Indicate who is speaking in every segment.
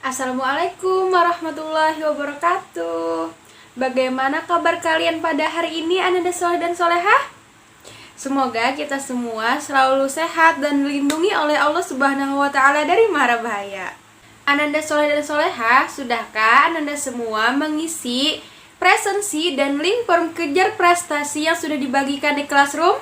Speaker 1: Assalamualaikum warahmatullahi wabarakatuh. Bagaimana kabar kalian pada hari ini, Ananda Soleh dan Solehah? Semoga kita semua selalu sehat dan dilindungi oleh Allah Subhanahu wa Ta'ala dari mara bahaya. Ananda Soleh dan Solehah, sudahkah Ananda semua mengisi presensi dan link form kejar prestasi yang sudah dibagikan di Classroom?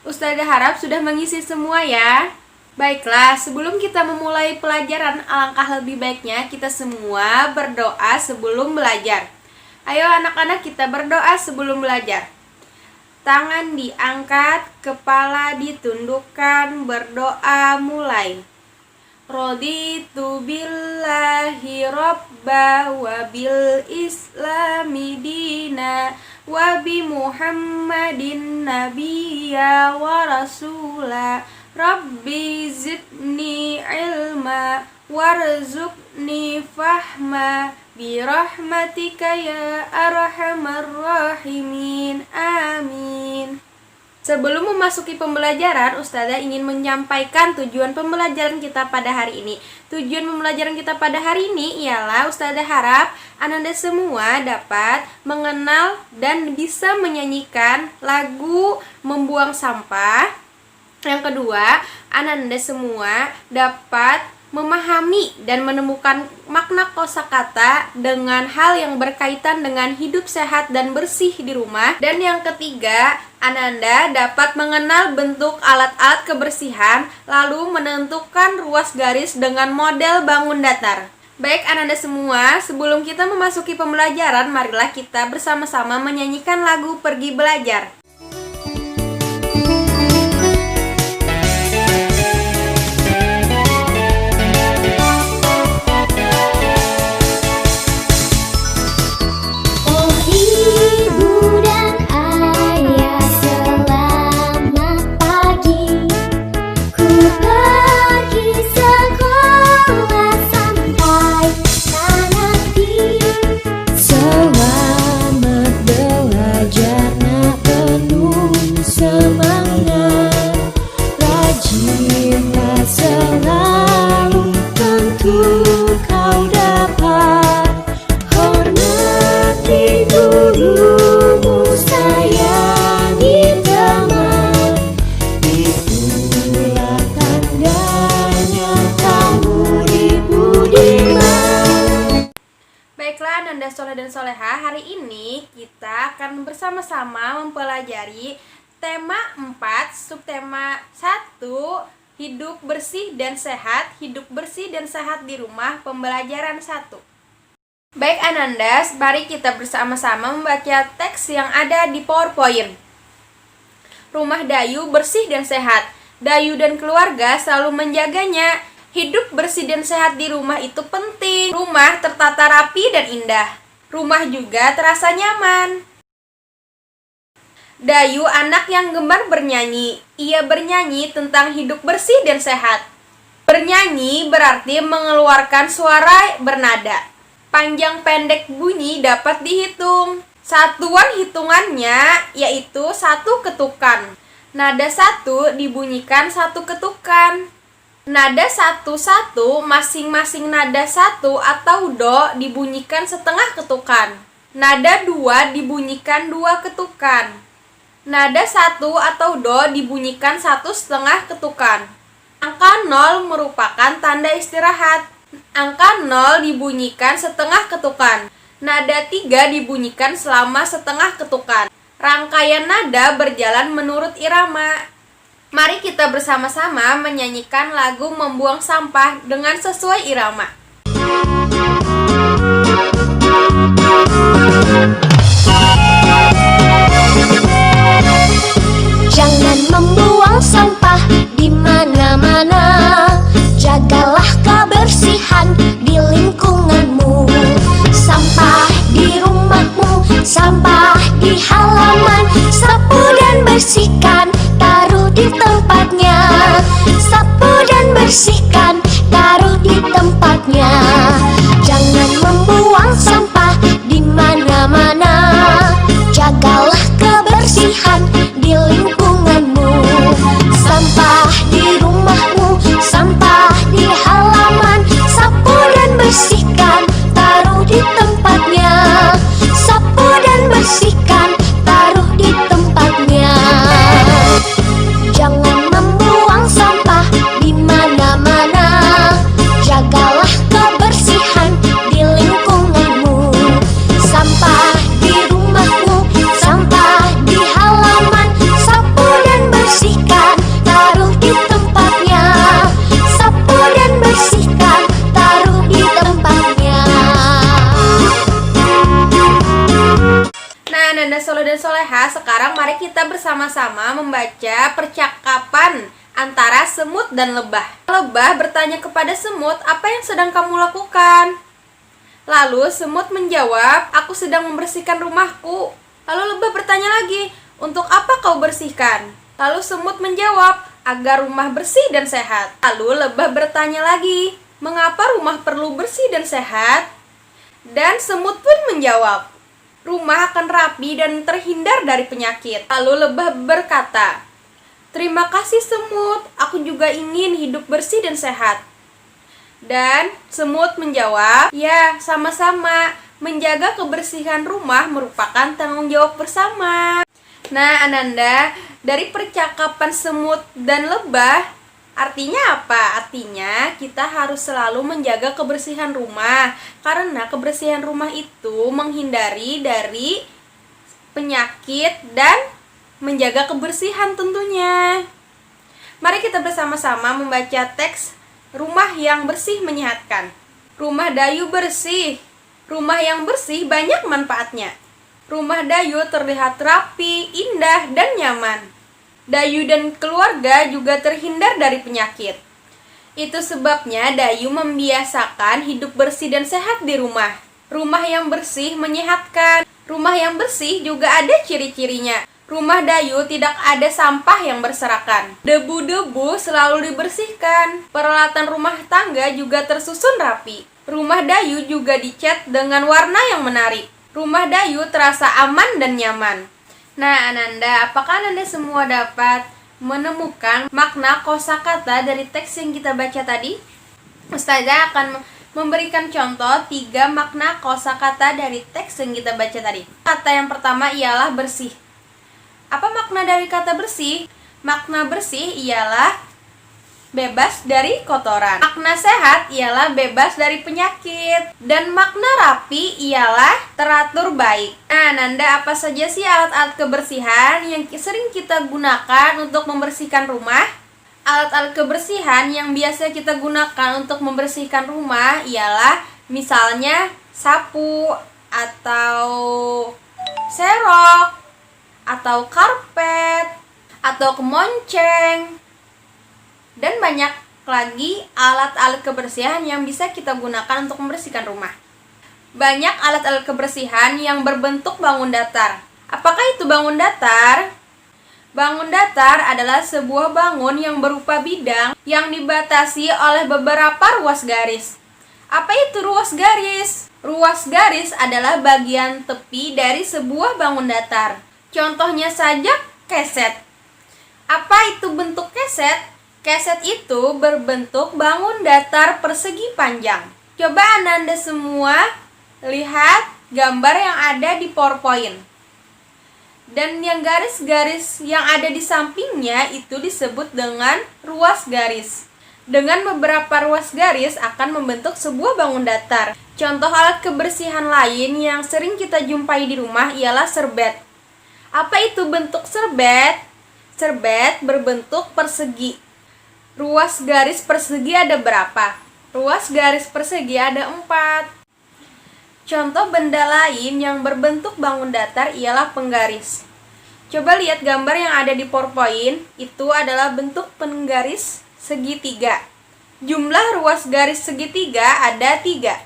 Speaker 1: Ustazah harap sudah mengisi semua ya. Baiklah, sebelum kita memulai pelajaran, alangkah lebih baiknya kita semua berdoa sebelum belajar. Ayo anak-anak, kita berdoa sebelum belajar. Tangan diangkat, kepala ditundukkan, berdoa mulai. Raditu billahi robba wa bil islami dina wa bi muhammadin nabiyya wa rasula. Rabbi zidni ilma warzuqni fahma birahmatika ya arhamar rahimin. Amin. Sebelum memasuki pembelajaran, Ustazah ingin menyampaikan tujuan pembelajaran kita pada hari ini. Tujuan pembelajaran kita pada hari ini ialah Ustazah harap Ananda semua dapat mengenal dan bisa menyanyikan lagu Membuang Sampah. Yang kedua, Ananda semua dapat memahami dan menemukan makna kosakata dengan hal yang berkaitan dengan hidup sehat dan bersih di rumah. Dan yang ketiga, Ananda dapat mengenal bentuk alat-alat kebersihan, lalu menentukan ruas garis dengan model bangun datar. Baik Ananda semua, sebelum kita memasuki pembelajaran, marilah kita bersama-sama menyanyikan lagu Pergi Belajar. Ananda Soleh dan Solehah, hari ini kita akan bersama-sama mempelajari tema 4, subtema 1, hidup bersih dan sehat, hidup bersih dan sehat di rumah, pembelajaran 1. Baik Ananda, mari kita bersama-sama membaca teks yang ada di PowerPoint. Rumah Dayu bersih dan sehat. Dayu dan keluarga selalu menjaganya. Hidup bersih dan sehat di rumah itu penting. Rumah tertata rapi dan indah. Rumah juga terasa nyaman. Dayu anak yang gemar bernyanyi. Ia bernyanyi tentang hidup bersih dan sehat. Bernyanyi berarti mengeluarkan suara bernada. Panjang pendek bunyi dapat dihitung. Satuan hitungannya yaitu 1 ketukan. Nada 1 dibunyikan 1 ketukan. Nada 1-1 masing-masing nada 1 atau do dibunyikan setengah ketukan. Nada 2 dibunyikan 2 ketukan. Nada 1 atau do dibunyikan 1,5 ketukan. Angka 0 merupakan tanda istirahat. Angka 0 dibunyikan setengah ketukan. Nada 3 dibunyikan selama setengah ketukan. Rangkaian nada berjalan menurut irama. Mari kita bersama-sama menyanyikan lagu Membuang Sampah dengan sesuai irama.
Speaker 2: Jangan membuang sampah di mana-mana. Jagalah kebersihan di lingkunganmu. Sampah di rumahmu, sampah di halaman. Sapu dan bersihkan, taruh di tempatnya. Sapu dan bersihkan, taruh di tempatnya. Jangan membuang sampah di mana-mana. Jagalah kebersihan di lingkunganmu. Sampah di rumahmu, sampah di halaman. Sapu dan bersihkan,
Speaker 1: kita bersama-sama membaca percakapan antara semut dan lebah. Lebah bertanya kepada semut, "Apa yang sedang kamu lakukan?" Lalu semut menjawab, "Aku sedang membersihkan rumahku." Lalu lebah bertanya lagi, "Untuk apa kau bersihkan?" Lalu semut menjawab, "Agar rumah bersih dan sehat." Lalu lebah bertanya lagi, "Mengapa rumah perlu bersih dan sehat?" Dan semut pun menjawab, "Rumah akan rapi dan terhindar dari penyakit." Lalu lebah berkata, "Terima kasih semut, aku juga ingin hidup bersih dan sehat." Dan semut menjawab, "Ya, sama-sama. Menjaga kebersihan rumah merupakan tanggung jawab bersama." Nah, Ananda, dari percakapan semut dan lebah, artinya apa? Artinya kita harus selalu menjaga kebersihan rumah, karena kebersihan rumah itu menghindari dari penyakit dan menjaga kebersihan tentunya. Mari kita bersama-sama membaca teks Rumah yang Bersih Menyehatkan. Rumah Dayu bersih. Rumah yang bersih banyak manfaatnya. Rumah Dayu terlihat rapi, indah, dan nyaman. Dayu dan keluarga juga terhindar dari penyakit. Itu sebabnya Dayu membiasakan hidup bersih dan sehat di rumah. Rumah yang bersih menyehatkan. Rumah yang bersih juga ada ciri-cirinya. Rumah Dayu tidak ada sampah yang berserakan. Debu-debu selalu dibersihkan. Peralatan rumah tangga juga tersusun rapi. Rumah Dayu juga dicat dengan warna yang menarik. Rumah Dayu terasa aman dan nyaman. Nah, Ananda, apakah Ananda semua dapat menemukan makna kosakata dari teks yang kita baca tadi? Ustazah akan memberikan contoh 3 makna kosakata dari teks yang kita baca tadi. Kata yang pertama ialah bersih. Apa makna dari kata bersih? Makna bersih ialah bebas dari kotoran. Makna sehat ialah bebas dari penyakit. Dan makna rapi ialah teratur baik. Nah, Nanda, apa saja sih alat-alat kebersihan yang sering kita gunakan untuk membersihkan rumah? Alat-alat kebersihan yang biasa kita gunakan untuk membersihkan rumah ialah misalnya sapu atau serok atau karpet atau kemonceng, dan banyak lagi alat-alat kebersihan yang bisa kita gunakan untuk membersihkan rumah. Banyak alat-alat kebersihan yang berbentuk bangun datar. Apakah itu bangun datar? Bangun datar adalah sebuah bangun yang berupa bidang yang dibatasi oleh beberapa ruas garis. Apa itu ruas garis? Ruas garis adalah bagian tepi dari sebuah bangun datar. Contohnya saja keset. Apa itu bentuk keset? Keset itu berbentuk bangun datar persegi panjang. Coba Ananda semua lihat gambar yang ada di PowerPoint. Dan yang garis-garis yang ada di sampingnya itu disebut dengan ruas garis. Dengan beberapa ruas garis akan membentuk sebuah bangun datar. Contoh alat kebersihan lain yang sering kita jumpai di rumah ialah serbet. Apa itu bentuk serbet? Serbet berbentuk persegi. Ruas garis persegi ada berapa? Ruas garis persegi ada 4. Contoh benda lain yang berbentuk bangun datar ialah penggaris. Coba lihat gambar yang ada di PowerPoint, itu adalah bentuk penggaris segitiga. Jumlah ruas garis segitiga ada 3.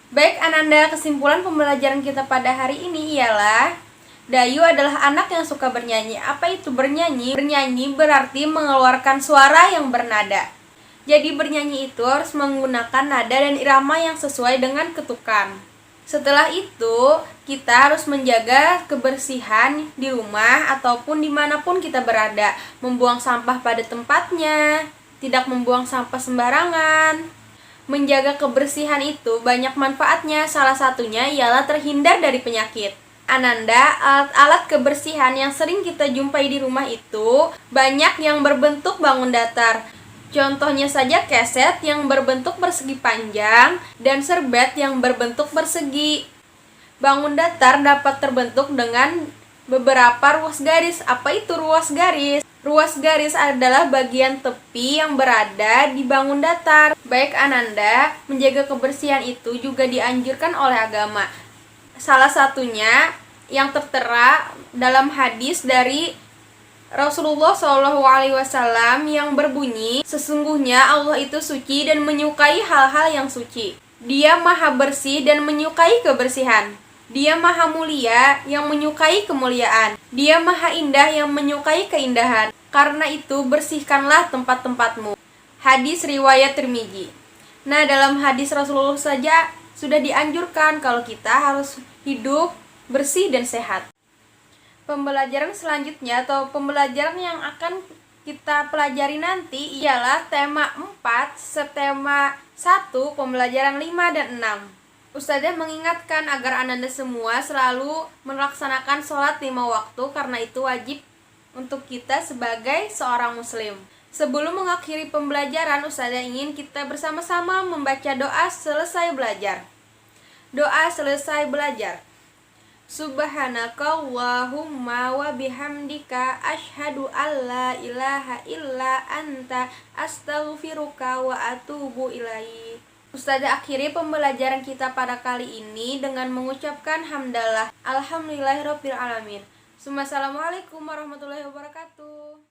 Speaker 1: Baik Ananda, kesimpulan pembelajaran kita pada hari ini ialah Dayu adalah anak yang suka bernyanyi. Apa itu bernyanyi? Bernyanyi berarti mengeluarkan suara yang bernada. Jadi bernyanyi itu harus menggunakan nada dan irama yang sesuai dengan ketukan. Setelah itu, kita harus menjaga kebersihan di rumah ataupun dimanapun kita berada. Membuang sampah pada tempatnya, tidak membuang sampah sembarangan. Menjaga kebersihan itu banyak manfaatnya. Salah satunya ialah terhindar dari penyakit. Ananda, alat-alat kebersihan yang sering kita jumpai di rumah itu banyak yang berbentuk bangun datar. Contohnya saja keset yang berbentuk persegi panjang dan serbet yang berbentuk persegi. Bangun datar dapat terbentuk dengan beberapa ruas garis. Apa itu ruas garis? Ruas garis adalah bagian tepi yang berada di bangun datar. Baik Ananda, menjaga kebersihan itu juga dianjurkan oleh agama. Salah satunya yang tertera dalam hadis dari Rasulullah SAW yang berbunyi, sesungguhnya Allah itu suci dan menyukai hal-hal yang suci. Dia maha bersih dan menyukai kebersihan. Dia maha mulia yang menyukai kemuliaan. Dia maha indah yang menyukai keindahan. Karena itu bersihkanlah tempat-tempatmu. Hadis riwayat Tirmizi. Nah, dalam hadis Rasulullah saja sudah dianjurkan kalau kita harus hidup bersih dan sehat. Pembelajaran selanjutnya atau pembelajaran yang akan kita pelajari nanti ialah tema 4, subtema 1, pembelajaran 5 dan 6. Ustazah mengingatkan agar Ananda semua selalu melaksanakan sholat 5 waktu karena itu wajib untuk kita sebagai seorang muslim. Sebelum mengakhiri pembelajaran, Ustazah ingin kita bersama-sama membaca doa selesai belajar. Doa selesai belajar. Subhanakallahumma wa bihamdika asyhadu alla ilaha illa anta astaghfiruka wa atubu ilaik. Ustazah akhiri pembelajaran kita pada kali ini dengan mengucapkan hamdalah alhamdulillahirabbil alamin. Assalamualaikum warahmatullahi wabarakatuh.